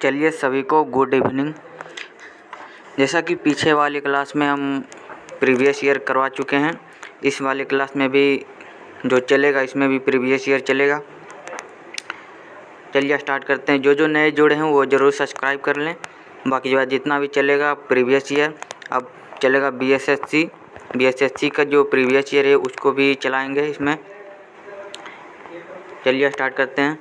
चलिए सभी को गुड इवनिंग। जैसा कि पीछे वाली क्लास में हम प्रीवियस ईयर करवा चुके हैं, इस वाली क्लास में भी जो चलेगा इसमें भी प्रीवियस ईयर चलेगा। चलिए स्टार्ट करते हैं। जो नए जुड़े हैं वो ज़रूर सब्सक्राइब कर लें। बाकी जो है जितना भी चलेगा प्रीवियस ईयर, अब चलेगा बीएसएससी का जो प्रीवियस ईयर है उसको भी चलाएंगे इसमें। चलिए स्टार्ट करते हैं।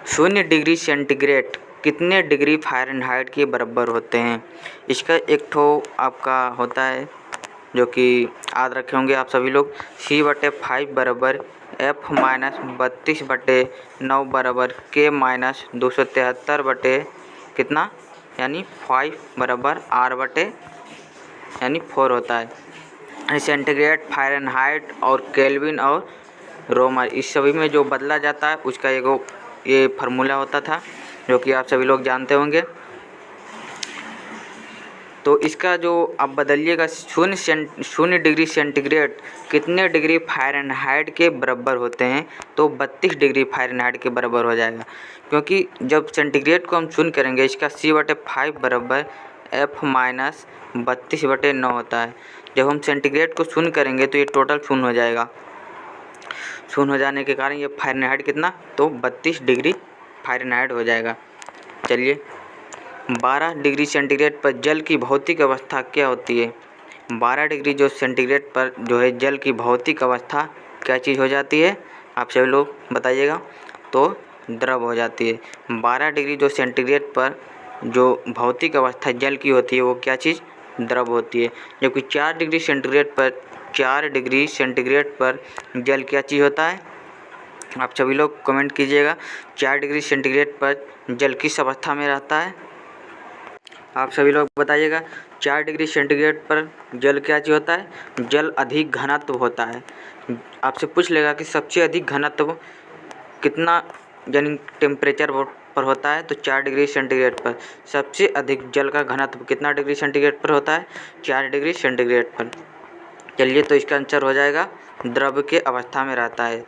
0 डिग्री सेंटीग्रेड कितने डिग्री फ़ारेनहाइट के बराबर होते हैं? इसका एक ठो आपका होता है जो कि याद रखे होंगे आप सभी लोग। C/5 बराबर F माइनस 32/9 बराबर K माइनस 273 बटे कितना यानी 5 बराबर R/, यानी 4 होता है। सेंटीग्रेड, फ़ारेनहाइट और केल्विन और रोमन इस सभी में जो बदला जाता है उसका ये फार्मूला होता था जो कि आप सभी लोग जानते होंगे। तो इसका जो अब बदलिएगा 0 डिग्री सेंटीग्रेड कितने डिग्री फ़ारेनहाइट के बराबर होते हैं, तो 32 डिग्री फ़ारेनहाइट के बराबर हो जाएगा। क्योंकि जब सेंटीग्रेड को हम शून्य करेंगे इसका C/5 बराबर F माइनस 32/9 होता है। जब हम सेंटीग्रेड को शून्य करेंगे तो ये टोटल शून्य हो जाएगा। शून्य हो जाने के कारण ये फ़ारेनहाइट कितना, तो 32 डिग्री फ़ारेनहाइट हो जाएगा। चलिए 12 डिग्री सेंटीग्रेड पर जल की भौतिक अवस्था क्या होती है? 12 डिग्री जो सेंटीग्रेड पर जो है जल की भौतिक अवस्था क्या चीज़ हो जाती है, आप सभी लोग बताइएगा। तो द्रव हो जाती है। 12 डिग्री जो सेंटीग्रेड पर जो भौतिक अवस्था जल की होती है वो क्या चीज़, द्रव होती है। जबकि 4 डिग्री सेंटीग्रेड पर जल क्या चीज़ होता है, आप सभी लोग कमेंट कीजिएगा। 4 डिग्री सेंटीग्रेड पर जल किस अवस्था में रहता है, आप सभी लोग बताइएगा। 4 डिग्री सेंटीग्रेड पर जल क्या चीज़ होता है, जल अधिक घनत्व होता है। आपसे पूछ लेगा कि सबसे अधिक घनत्व कितना यानी टेम्परेचर पर होता है, तो 4 डिग्री सेंटीग्रेड पर सबसे अधिक जल का घनत्व कितना डिग्री सेंटीग्रेड पर होता है, 4 डिग्री सेंटीग्रेड पर। चलिए तो इसका आंसर हो जाएगा द्रव के अवस्था में रहता है।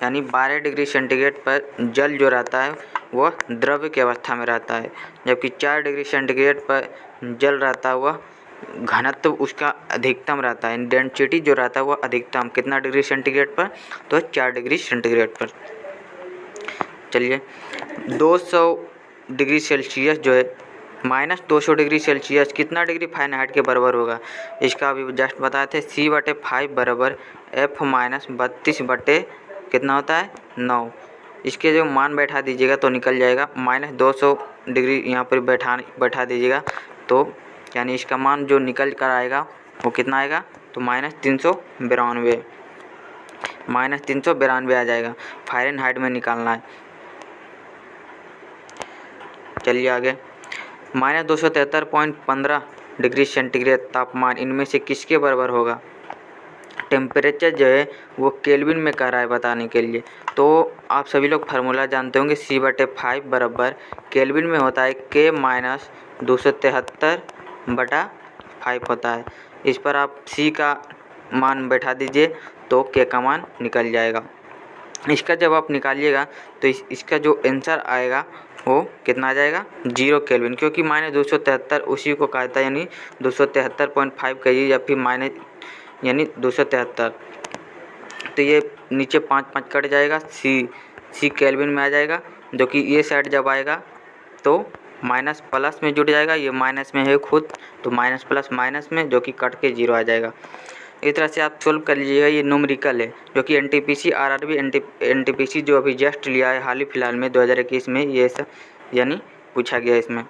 यानी 12 डिग्री सेंटीग्रेड पर जल जो रहता है वह द्रव की अवस्था में रहता है, जबकि 4 डिग्री सेंटीग्रेड पर जल रहता है वह घनत्व उसका अधिकतम रहता है। डेंसिटी जो रहता है वह अधिकतम कितना डिग्री सेंटीग्रेड पर, तो 4 डिग्री सेंटीग्रेड पर। चलिए 200 डिग्री सेल्सियस जो है माइनस 200 डिग्री सेल्सियस कितना डिग्री फ़ारेनहाइट के बराबर होगा? इसका अभी जस्ट बताए थे। C/5 बराबर F माइनस 32 बटे कितना होता है 9। इसके जो मान बैठा दीजिएगा तो निकल जाएगा। माइनस 200 डिग्री यहाँ पर बैठा दीजिएगा तो यानी इसका मान जो निकल कर आएगा वो कितना आएगा, तो माइनस 392 आ जाएगा। फ़ारेनहाइट में निकालना है। चलिए आगे। माइनस 273.15 डिग्री सेंटीग्रेड तापमान इनमें से किसके बराबर होगा? टेम्परेचर जो है वो केल्विन में कह रहा है बताने के लिए। तो आप सभी लोग फार्मूला जानते होंगे। C/5 बराबर केल्विन में होता है K माइनस 273/5 होता है। इस पर आप C का मान बैठा दीजिए तो K का मान निकल जाएगा। इसका जब आप निकालिएगा तो इसका जो आंसर आएगा वो कितना आ जाएगा, 0 केल्विन। क्योंकि माइनस 273 उसी को कहता है, यानी 273.5 कहिए या फिर माइनस यानी 273। तो ये नीचे 5 कट जाएगा, C केल्विन में आ जाएगा। जो कि ये साइड जब आएगा तो माइनस प्लस में जुड़ जाएगा, ये माइनस में है खुद, तो माइनस प्लस माइनस में जो कि कट के 0 आ जाएगा। इस तरह से आप सोल्व कर लीजिएगा। ये न्यूमेरिकल है जो कि NTPC RRB NTPC जो अभी जस्ट लिया है हाल ही फिलहाल में 2021 में, ये सब यानी पूछा गया इसमें।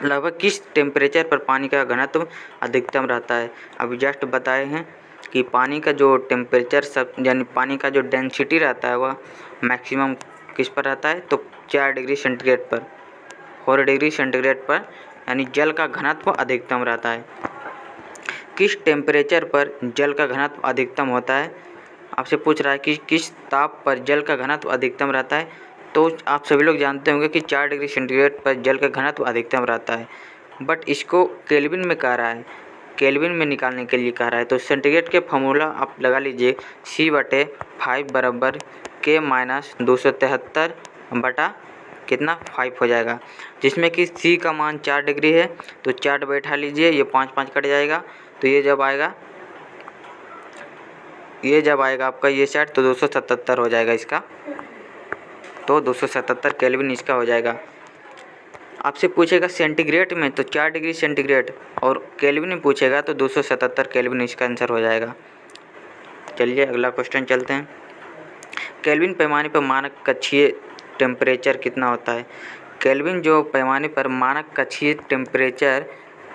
लगभग किस टेम्परेचर पर पानी का घनत्व अधिकतम रहता है? अभी जस्ट बताए हैं कि पानी का जो टेम्परेचर सब यानी पानी का जो डेंसिटी रहता है वह मैक्सिमम किस पर रहता है, तो 4 डिग्री सेंटीग्रेड पर। 4 डिग्री सेंटीग्रेड पर यानी जल का घनत्व अधिकतम रहता है। किस टेम्परेचर पर जल का घनत्व अधिकतम होता है? आपसे पूछ रहा है कि किस ताप पर जल का घनत्व अधिकतम रहता है। तो आप सभी लोग जानते होंगे कि 4 डिग्री सेंटीग्रेड पर जल का घनत्व अधिकतम रहता है, बट इसको केल्विन में कह रहा है, केल्विन में निकालने के लिए कह रहा है। तो सेंटीग्रेड के फार्मूला आप लगा लीजिए। C/5 बराबर K माइनस 273/5 कितना 5 हो जाएगा, जिसमें कि सी का मान 4 डिग्री है तो 4 बैठा लीजिए, ये 5 कट जाएगा, तो ये जब आएगा आपका ये सेट तो 277 हो जाएगा इसका, तो 277 केल्विन इसका हो जाएगा। आपसे पूछेगा सेंटीग्रेड में तो 4 डिग्री सेंटीग्रेड, और केल्विन में पूछेगा तो 277 केल्विन इसका आंसर हो जाएगा। चलिए अगला क्वेश्चन चलते हैं। केल्विन पैमाने पर मानक कक्षीय टेम्परेचर कितना होता है? केल्विन जो पैमाने पर मानक कक्षीय टेम्परेचर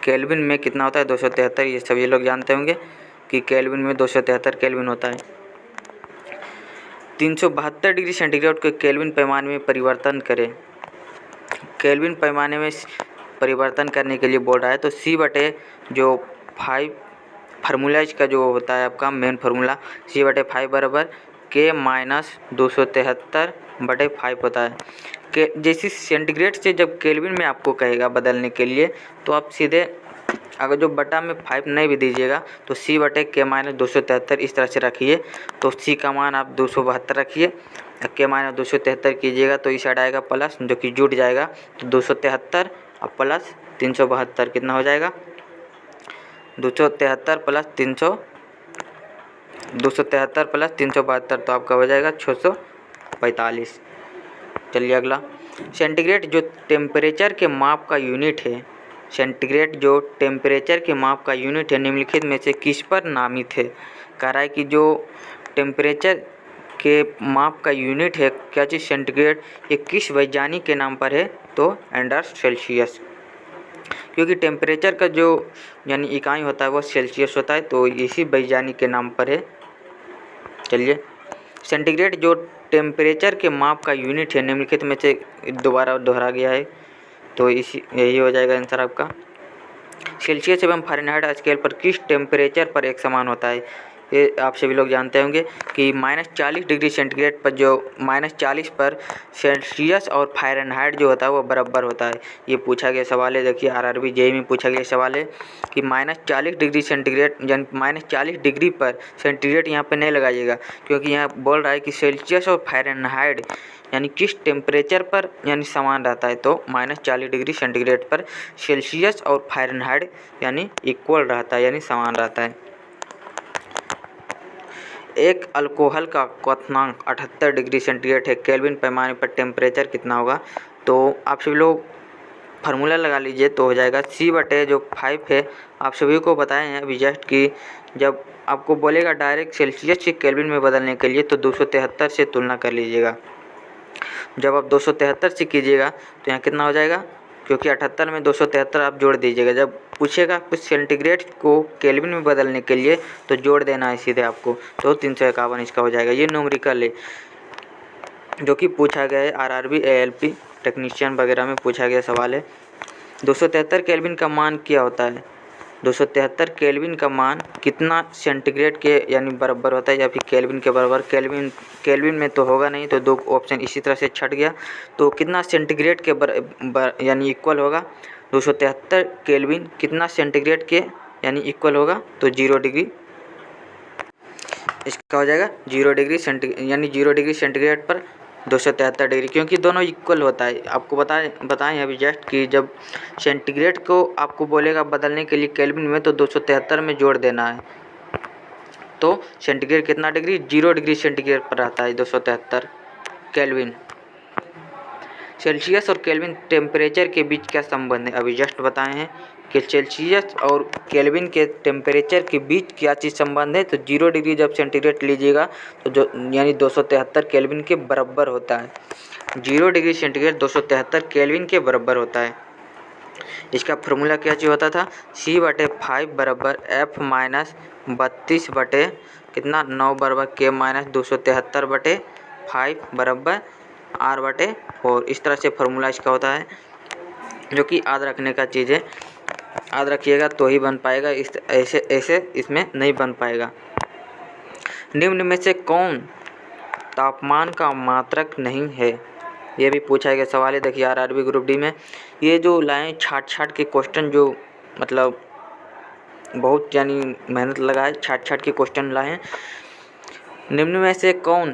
केल्विन में कितना होता है? 273। ये सभी लोग जानते होंगे कि केल्विन में 273 केल्विन होता है। 372 डिग्री सेंटीग्रेड को केल्विन पैमाने में परिवर्तन करें। केल्विन पैमाने में परिवर्तन करने के लिए बोल रहा है, तो सी बटे जो 5 फार्मूला इसका जो होता है आपका मेन फार्मूला, सी बटे 5 बराबर के माइनस 273/5 होता है। के जैसे सेंटीग्रेड से जब केल्विन में आपको कहेगा बदलने के लिए, तो आप सीधे अगर जो बटा में 5 नहीं भी दीजिएगा तो सी बटे के माइनस 273 इस तरह से रखिए, तो सी का मान आप 272 रखिए, के माइनस 273 कीजिएगा तो इस साइड आएगा प्लस, जो कि जुट जाएगा, तो 273 और प्लस 372 कितना हो जाएगा? 273 प्लस 372 तो आपका हो जाएगा 645। चलिए अगला, सेंटीग्रेड जो टेम्परेचर के माप का यूनिट है, सेंटीग्रेड जो टेम्परेचर के माप का यूनिट है निम्नलिखित में से किस पर नामित है? कह रहा है कि जो टेम्परेचर के माप का यूनिट है क्या चीज़ सेंटीग्रेड, ये किस वैज्ञानिक के नाम पर है? तो एंडर्स सेल्सियस, क्योंकि टेम्परेचर का जो यानी इकाई होता है वो सेल्सियस होता है, तो इसी वैज्ञानिक के नाम पर है। चलिए, सेंटीग्रेड जो टेम्परेचर के माप का यूनिट है निम्नलिखित में से दोबारा दोहरा गया है, तो यही हो जाएगा आंसर आपका। सेल्सियस एवं फ़ारेनहाइट स्केल पर किस टेम्परेचर पर एक समान होता है? ये आप सभी लोग जानते होंगे कि -40 डिग्री सेंटीग्रेड पर जो -40 पर सेल्सियस और फ़ारेनहाइट जो होता है वो बराबर होता है। ये पूछा गया सवाल है, देखिए आरआरबी जेईई में पूछा गया सवाल है कि -40 डिग्री सेंटीग्रेड यानी -40 डिग्री पर सेंटीग्रेड यहाँ पे नहीं लगाइएगा, क्योंकि यहाँ बोल रहा है कि सेल्सियस और फ़ारेनहाइट यानी किस टेम्परेचर पर यानी समान रहता है, तो -40 डिग्री सेंटीग्रेड पर सेल्सियस और फ़ारेनहाइट यानी इक्वल रहता है यानी समान रहता है। एक अल्कोहल का क्वथनांक 78 डिग्री सेंटीग्रेड है, केल्विन पैमाने पर टेम्परेचर कितना होगा? तो आप सभी लोग फार्मूला लगा लीजिए, तो हो जाएगा सी बटे जो 5 है, आप सभी को बताए हैं अभी जस्ट कि जब आपको बोलेगा डायरेक्ट सेल्सियस से केल्विन में बदलने के लिए तो 273 से तुलना कर लीजिएगा। जब आप 273 से कीजिएगा तो यहाँ कितना हो जाएगा, क्योंकि 78 में 273 आप जोड़ दीजिएगा। जब पूछेगा कुछ सेंटीग्रेड को केल्विन में बदलने के लिए तो जोड़ देना है सीधे आपको, तो 351 इसका हो जाएगा। ये न्यूमेरिकल है जो कि पूछा गया है आरआरबी एएलपी टेक्नीशियन वगैरह में पूछा गया सवाल है। 273 केल्विन का मान क्या होता है? 273 केल्विन का मान कितना सेंटीग्रेड के यानी बराबर होता है या फिर केल्विन के बराबर? केल्विन में तो होगा नहीं, तो 2 ऑप्शन इसी तरह से छट गया, तो कितना सेंटीग्रेड के यानी इक्वल होगा? 273 केल्विन कितना सेंटीग्रेड के यानी इक्वल होगा? तो 0 डिग्री इसका हो जाएगा 0 डिग्री सेंटीग्रेड, यानी 0 डिग्री सेंटीग्रेड पर 273 डिग्री, क्योंकि दोनों इक्वल होता है। आपको बताएं अभी जस्ट कि जब सेंटीग्रेड को आपको बोलेगा बदलने के लिए केल्विन में तो 273 में जोड़ देना है, तो सेंटीग्रेड कितना डिग्री? 0 डिग्री सेंटीग्रेड पर रहता है 273 केल्विन। सेल्सियस और केल्विन टेम्परेचर के बीच क्या संबंध है? अभी जस्ट बताए हैं कि सेल्सियस और केल्विन के टेम्परेचर के बीच क्या चीज़ संबंध है, तो 0 डिग्री जब सेंटीग्रेड लीजिएगा तो जो यानी 273 केल्विन के बराबर होता है। 0 डिग्री सेंटीग्रेड 273 केल्विन के बराबर होता है। इसका फार्मूला क्या चीज़ होता था? सी बटे 5 बराबर F माइनस 32 बटे कितना 9 बराबर के माइनस 273/5 बराबर R बटे 4। इस तरह से फार्मूला इसका होता है, जो कि याद रखने का चीज़ है। याद रखिएगा तो ही बन पाएगा, ऐसे इसमें नहीं बन पाएगा। निम्न में से कौन तापमान का मात्रक नहीं है? ये भी पूछा गया सवाल है। देखिए आरआरबी ग्रुप डी में ये जो लाए छाट के क्वेश्चन, जो मतलब बहुत यानी मेहनत लगाए छाट के क्वेश्चन लाए। निम्न में से कौन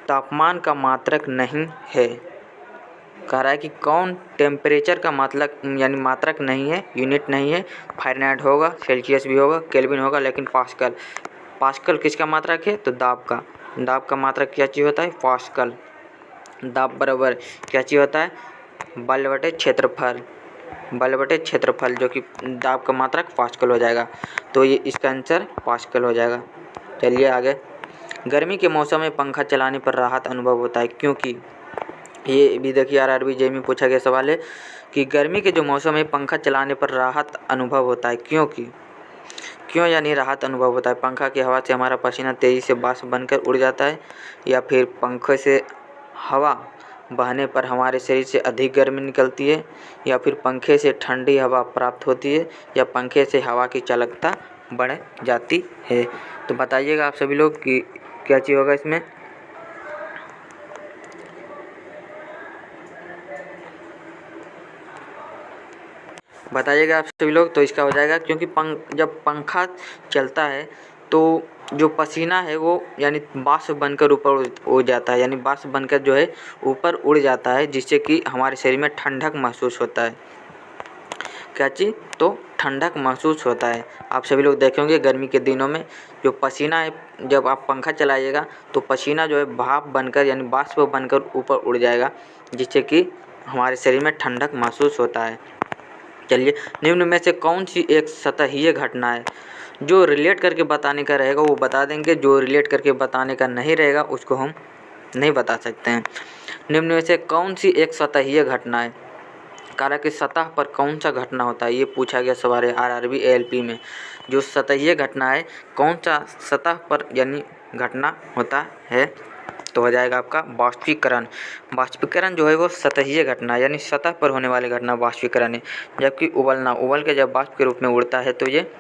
तापमान का मात्रक नहीं है? कह रहा है कि कौन टेम्परेचर का मतलब यानी मात्रक नहीं है, यूनिट नहीं है। फ़ारेनहाइट होगा, सेल्सियस भी होगा, केल्विन होगा, लेकिन पास्कल। पास्कल किसका मात्रक है? तो दाब का। दाब का मात्रक क्या चीज़ होता है? पास्कल। दाब बराबर क्या चीज़ होता है? बल बटे क्षेत्रफल। बल बटे क्षेत्रफल, जो कि दाब का मात्रक पास्कल हो जाएगा। तो ये इसका आंसर पास्कल हो जाएगा। चलिए आगे। गर्मी के मौसम में पंखा चलाने पर राहत अनुभव होता है, क्योंकि ये भी देखिए आरआरबी जेईई में पूछा गया सवाल है कि गर्मी के जो मौसम में पंखा चलाने पर राहत अनुभव होता है, क्योंकि क्यों यानी राहत अनुभव होता है? पंखा की हवा से हमारा पसीना तेज़ी से वाष्प बनकर उड़ जाता है, या फिर पंखे से हवा बहने पर हमारे शरीर से अधिक गर्मी निकलती है, या फिर पंखे से ठंडी हवा प्राप्त होती है, या पंखे से हवा की चालकता बढ़ जाती है। तो बताइएगा आप सभी लोग कि क्या चीज़ होगा इसमें। बताइएगा आप सभी लोग। तो इसका हो जाएगा क्योंकि जब पंखा चलता है तो जो पसीना है वो यानी वाष्प बनकर ऊपर उड़ जाता है, यानी वाष्प बनकर जो है ऊपर उड़ जाता है, जिससे कि हमारे शरीर में ठंडक महसूस होता है। क्या चीज़? तो ठंडक महसूस होता है। आप सभी लोग देखे होंगे गर्मी के दिनों में जो पसीना है, जब आप पंखा चलाइएगा तो पसीना जो है भाप बनकर यानी वाष्प बनकर ऊपर उड़ जाएगा, जिससे कि हमारे शरीर में ठंडक महसूस होता है। चलिए, निम्न में से कौन सी एक सतहीय घटना है? जो रिलेट करके बताने का रहेगा वो बता देंगे, जो रिलेट करके बताने का नहीं रहेगा उसको हम नहीं बता सकते हैं। निम्न में से कौन सी एक सतहीय घटना है? कहा कि सतह पर कौन सा घटना होता है, ये पूछा गया सवाल है आरआरबी एएलपी में। जो सतहीय घटना है कौन सा सतह पर यानी घटना होता है? तो हो जाएगा आपका वाष्पीकरण। वाष्पीकरण जो है वो सतहीय घटना यानी सतह पर होने वाली घटना वाष्पीकरण है, जबकि उबलना, उबल के जब वाष्प के रूप में उड़ता है तो ये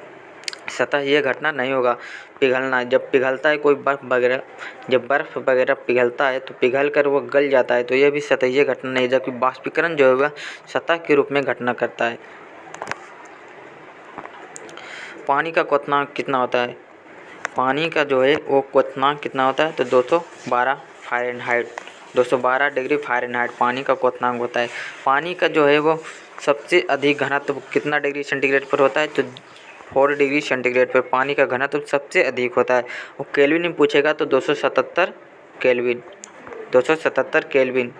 सतहीय घटना नहीं होगा। पिघलना, जब पिघलता है कोई बर्फ़ वगैरह, जब बर्फ़ वगैरह पिघलता है तो पिघल कर वो गल जाता है, तो ये भी सतहीय घटना नहीं, जबकि वाष्पीकरण जो है वह सतह के रूप में घटना करता है। पानी का क्वथनांक कितना होता है? पानी का जो है वो क्वथनांक कितना होता है? तो 212 फ़ारेनहाइट, 212 डिग्री फ़ारेनहाइट पानी का क्वथनांक होता है। पानी का जो है वो सबसे अधिक घनत्व कितना डिग्री सेंटीग्रेड पर होता है? तो 4 डिग्री सेंटीग्रेड पर पानी का घनत्व सबसे अधिक होता है। और केल्विन में पूछेगा तो 277 केल्विन, 277 केल्विन।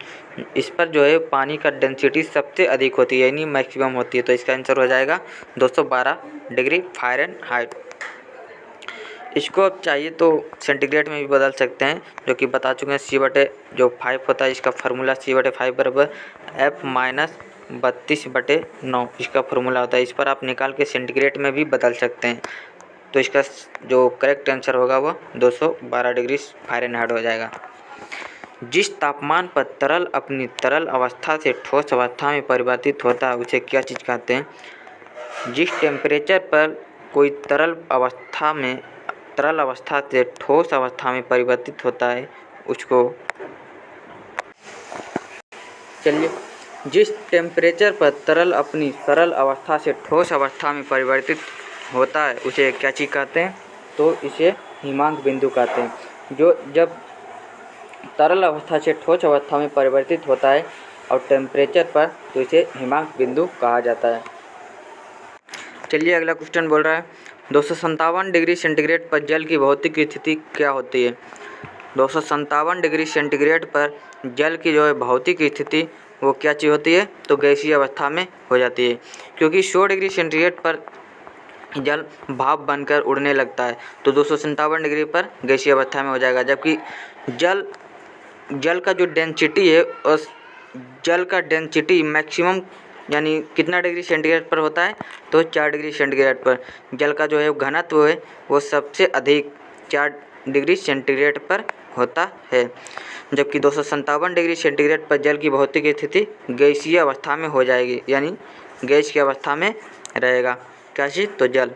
इस पर जो है पानी का डेंसिटी सबसे अधिक होती है यानी मैक्सिमम होती है। तो इसका आंसर हो जाएगा 212 डिग्री फ़ारेनहाइट। इसको अब चाहिए तो सेंटीग्रेड में भी बदल सकते हैं, जो कि बता चुके हैं। C/5 होता है, इसका फार्मूला C/5 बराबर F-32/9 इसका फार्मूला होता है। इस पर आप निकाल के सेंटीग्रेड में भी बदल सकते हैं। तो इसका जो करेक्ट आंसर होगा वो 212 डिग्री फ़ारेनहाइट हो जाएगा। जिस तापमान पर तरल अपनी तरल अवस्था से ठोस अवस्था में परिवर्तित होता है उसे क्या चीज़ कहते हैं? जिस टेम्परेचर पर कोई तरल अवस्था से ठोस अवस्था में परिवर्तित होता है उसको, चलिए, जिस टेम्परेचर पर तरल अपनी तरल अवस्था से ठोस अवस्था में परिवर्तित होता है उसे क्या चीज़ कहते हैं? तो इसे हिमांक बिंदु कहते हैं। जो जब तरल अवस्था से ठोस अवस्था में परिवर्तित होता है और टेम्परेचर पर, तो इसे हिमांक बिंदु कहा जाता है। चलिए अगला क्वेश्चन बोल रहा है 257 डिग्री सेंटीग्रेड पर जल की भौतिक स्थिति क्या होती है? 257 डिग्री सेंटीग्रेड पर जल की जो है भौतिक स्थिति वो क्या चीज़ होती है? तो गैसीय अवस्था में हो जाती है, क्योंकि 100 डिग्री सेंटीग्रेड पर जल भाप बनकर उड़ने लगता है, तो 257 डिग्री पर गैसीय अवस्था में हो जाएगा। जबकि जल का जो डेंसिटी है उस जल का डेंसिटी मैक्सिमम यानी कितना डिग्री सेंटीग्रेड पर होता है? तो 4 डिग्री सेंटीग्रेड पर। जल का जो है घनत्व है वो सबसे अधिक 4 डिग्री सेंटीग्रेड पर होता है, जबकि 257 डिग्री सेंटीग्रेड पर जल की भौतिक स्थिति गैसीय अवस्था में हो जाएगी, यानी गैस की अवस्था में रहेगा। क्या चीज़? तो जल।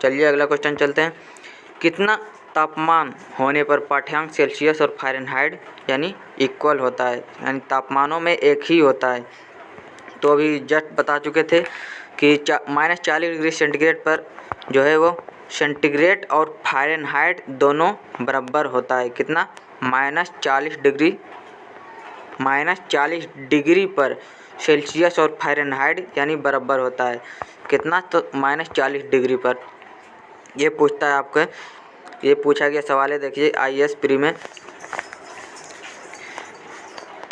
चलिए अगला क्वेश्चन चलते हैं। कितना तापमान होने पर पाठ्यांक सेल्सियस और फ़ारेनहाइट यानी इक्वल होता है, यानी तापमानों में एक ही होता है? तो अभी जस्ट बता चुके थे कि -40 डिग्री सेंटीग्रेड पर जो है वो सेंटीग्रेड और फ़ारेनहाइट दोनों बराबर होता है। कितना? -40 डिग्री -40 डिग्री पर सेल्सियस और फ़ारेनहाइट यानी बराबर होता है। कितना? तो -40 डिग्री पर। ये पूछता है आपका, ये पूछा गया सवाल है, देखिए IAS प्री में।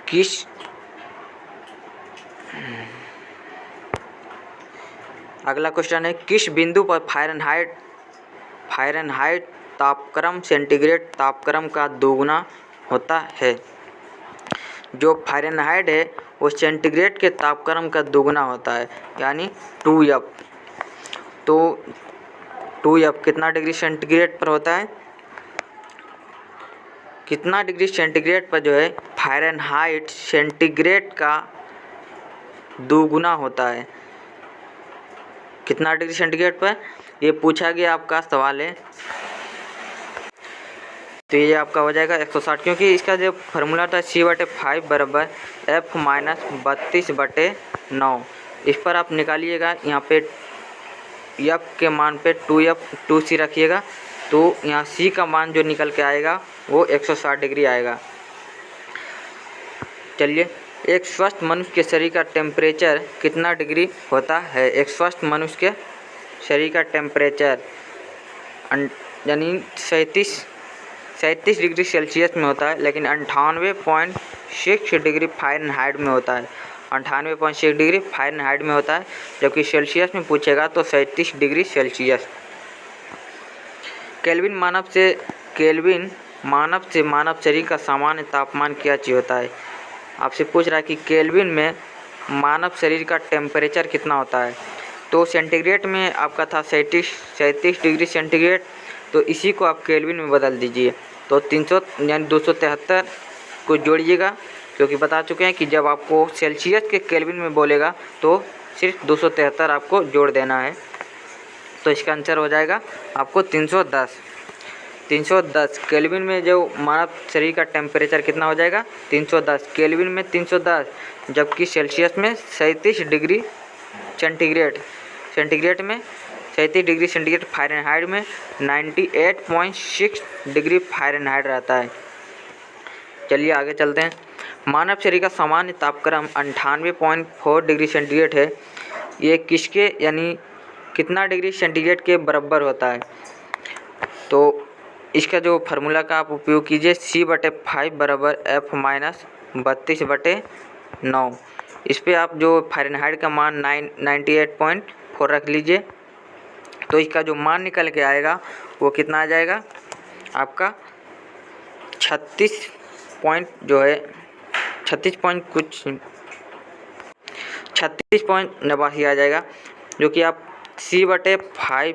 किस अगला क्वेश्चन है, किस बिंदु पर फ़ारेनहाइट तापक्रम सेंटीग्रेड तापक्रम का दोगुना होता है? जो फ़ारेनहाइट है वो सेंटीग्रेड के तापक्रम का दोगुना होता है, यानी 2F। तो 2F कितना डिग्री सेंटीग्रेड पर होता है? कितना डिग्री सेंटीग्रेड पर जो है फ़ारेनहाइट सेंटीग्रेड का दोगुना होता है? कितना डिग्री सेंटीग्रेड पर? ये पूछा गया आपका सवाल है। तो ये आपका हो जाएगा 160, क्योंकि इसका जो फार्मूला था C/5 बराबर F - 32/9। इस पर आप निकालिएगा, यहाँ पे F के मान पे 2C रखिएगा, तो यहाँ C का मान जो निकल के आएगा वो 160 डिग्री आएगा। चलिए, एक स्वस्थ मनुष्य के शरीर का टेम्परेचर कितना डिग्री होता है? एक स्वस्थ मनुष्य के शरीर का टेम्परेचर यानी 37 डिग्री सेल्सियस में होता है, लेकिन 98.6 डिग्री फ़ारेनहाइट में होता है। 98.6 डिग्री फ़ारेनहाइट में होता है, जबकि सेल्सियस में पूछेगा तो 37 डिग्री सेल्सियस। केल्विन मानव शरीर का सामान्य तापमान क्या चीज़ होता है? आपसे पूछ रहा है कि केल्विन में मानव शरीर का टेम्परेचर कितना होता है। तो सेंटीग्रेड में आपका था 37 डिग्री सेंटीग्रेड, तो इसी को आप केल्विन में बदल दीजिए। तो 300 यानी 273 को जोड़िएगा, क्योंकि बता चुके हैं कि जब आपको सेल्सियस के केल्विन में बोलेगा तो सिर्फ 273 आपको जोड़ देना है। तो इसका आंसर हो जाएगा आपको 310 केल्विन में जो मानव शरीर का टेम्परेचर कितना हो जाएगा? 310 केल्विन में 310, जबकि सेल्सियस में 37 डिग्री सेंटीग्रेड में 37 डिग्री सेंटीग्रेड, फ़ारेनहाइट में 98.6 डिग्री फ़ारेनहाइट रहता है। चलिए आगे चलते हैं। मानव शरीर का सामान्य तापक्रम 98.4 डिग्री सेंटीग्रेड है। ये किसके यानी कितना डिग्री सेंटीग्रेड के बराबर होता है? तो इसका जो फार्मूला का आप उपयोग कीजिए, C/5 बराबर F - 32/9। इस पर आप जो फ़ारेनहाइट का मान 98.4 रख लीजिए, तो इसका जो मान निकल के आएगा वो कितना आ जाएगा आपका 36 पॉइंट जो है 36.89 आ जाएगा, जो कि आप C/5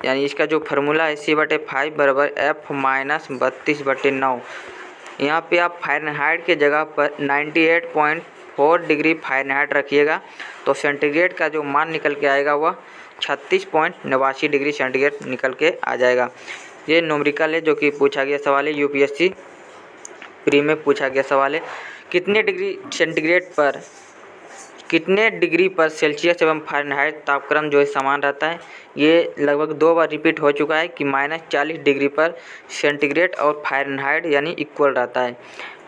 यानी इसका जो फार्मूला है C/5 बराबर F - 32/9। यहाँ पे आप फ़ारेनहाइट के जगह पर 98.4 डिग्री फ़ारेनहाइट रखिएगा, तो सेंटीग्रेड का जो मान निकल के आएगा वह 36.89 डिग्री सेंटीग्रेड निकल के आ जाएगा। ये न्यूमेरिकल है, जो कि पूछा गया सवाल है, UPSC प्री में पूछा गया सवाल है। कितने डिग्री पर सेल्सियस एवं फ़ारेनहाइट तापक्रम जो है समान रहता है? ये लगभग 2 बार रिपीट हो चुका है कि -40 डिग्री पर सेंटीग्रेड और फ़ारेनहाइट यानी इक्वल रहता है।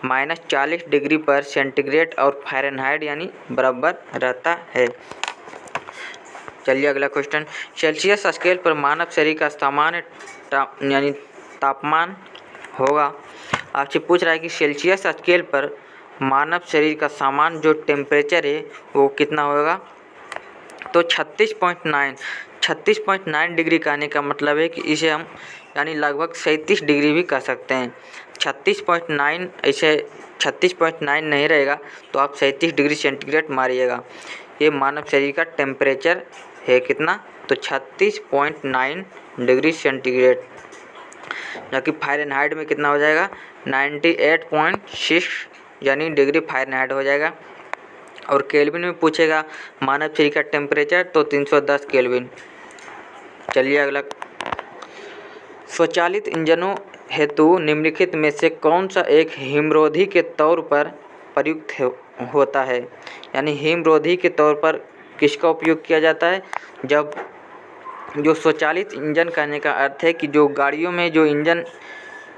-40 डिग्री पर सेंटीग्रेड और फ़ारेनहाइट यानी बराबर रहता है। चलिए अगला क्वेश्चन, सेल्सियस स्केल पर मानव शरीर का सामान्य यानी तापमान होगा। आपसे पूछ रहा है कि सेल्सियस स्केल पर मानव शरीर का सामान्य जो टेम्परेचर है वो कितना होगा? तो 36.9 डिग्री कहने का मतलब है कि इसे हम यानी लगभग 37 डिग्री भी कह सकते हैं। 36.9 ऐसे 36.9 नहीं रहेगा, तो आप 37 डिग्री सेंटीग्रेड मारिएगा। ये मानव शरीर का टेम्परेचर है कितना? तो 36.9 डिग्री सेंटीग्रेड, जबकि फ़ारेनहाइट में कितना हो जाएगा? 98.6 यानी डिग्री फ़ारेनहाइट हो जाएगा। और केल्विन में पूछेगा मानव शरीर का टेम्परेचर, तो 310 केल्विन। चलिए अगला, स्वचालित इंजनों हेतु निम्नलिखित में से कौन सा एक हिमरोधी के तौर पर प्रयुक्त होता है? यानी हिमरोधी के तौर पर किसका उपयोग किया जाता है? जब जो स्वचालित इंजन कहने का अर्थ है कि जो गाड़ियों में जो इंजन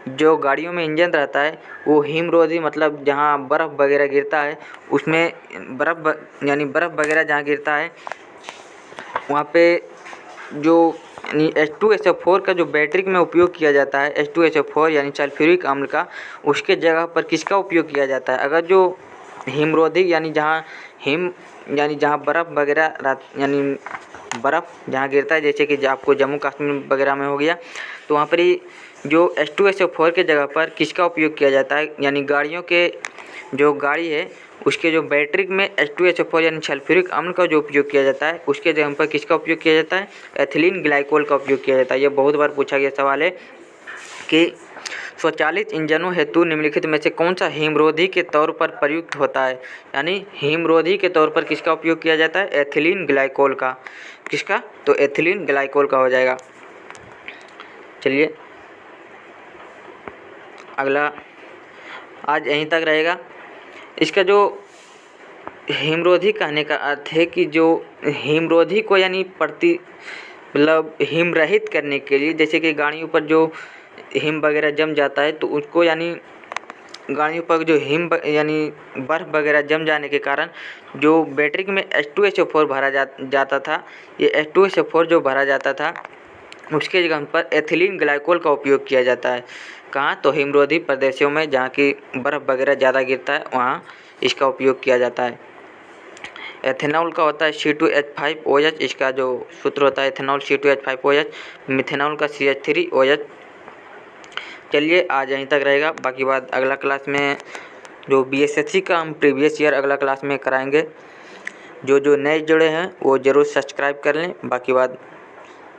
जो गाड़ियों में इंजन रहता है वो हिमरोधी, मतलब जहाँ बर्फ़ वगैरह गिरता है उसमें बर्फ़ वगैरह जहाँ गिरता है वहाँ पे जो यानी H2SO4 का जो बैटरी में उपयोग किया जाता है, H2SO4 यानी सल्फ्यूरिक अम्ल का, उसके जगह पर किसका उपयोग किया जाता है? अगर जो हिमरोधी यानी जहाँ बर्फ़ वगैरह यानी बर्फ़ जहाँ गिरता है, जैसे कि आपको जम्मू कश्मीर वगैरह में हो गया, तो वहाँ पर ही जो H2SO4 के जगह पर किसका उपयोग किया जाता है? यानी गाड़ियों के जो गाड़ी है उसके जो बैटरी में H2SO4 यानी सल्फ्यूरिक अम्ल का जो उपयोग किया जाता है, उसके जगह पर किसका उपयोग किया जाता है? एथिलीन ग्लाइकोल का उपयोग किया जाता है। ये बहुत बार पूछा गया सवाल है कि स्वचालित इंजनों हेतु निम्नलिखित में से कौन सा हिमरोधी के तौर पर प्रयुक्त होता है? यानी हिमरोधी के तौर पर किसका उपयोग किया जाता है? एथिलीन ग्लाइकोल का। किसका? तो एथिलीन ग्लाइकोल का हो जाएगा। चलिए अगला आज यहीं तक रहेगा। इसका जो हिमरोधी कहने का अर्थ है कि जो हिमरोधी को यानी मतलब हिम रहित करने के लिए, जैसे कि गाड़ियों पर जो हिम वगैरह जम जाता है तो उसको यानी गाड़ियों पर जो यानी बर्फ़ वगैरह जम जाने के कारण जो बैटरी में H2SO4 भरा जाता था, ये H2SO4 जो भरा जाता था उसके जगह पर एथिलीन ग्लाइकोल का उपयोग किया जाता है। कहाँ? तो हिमरोधी प्रदेशों में जहाँ की बर्फ़ वगैरह ज़्यादा गिरता है वहाँ इसका उपयोग किया जाता है। एथेनॉल का होता है C2H5OH, इसका जो सूत्र होता है एथेनॉल C2H5OH, मिथेनॉल का CH3OH। चलिए आज यहीं तक रहेगा, बाकी बात अगला क्लास में जो BSSC का हम प्रीवियस ईयर अगला क्लास में कराएंगे। जो नए जुड़े हैं वो ज़रूर सब्सक्राइब कर लें। बाकी बात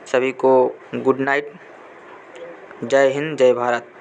सभी को गुड नाइट, जय हिंद, जय भारत।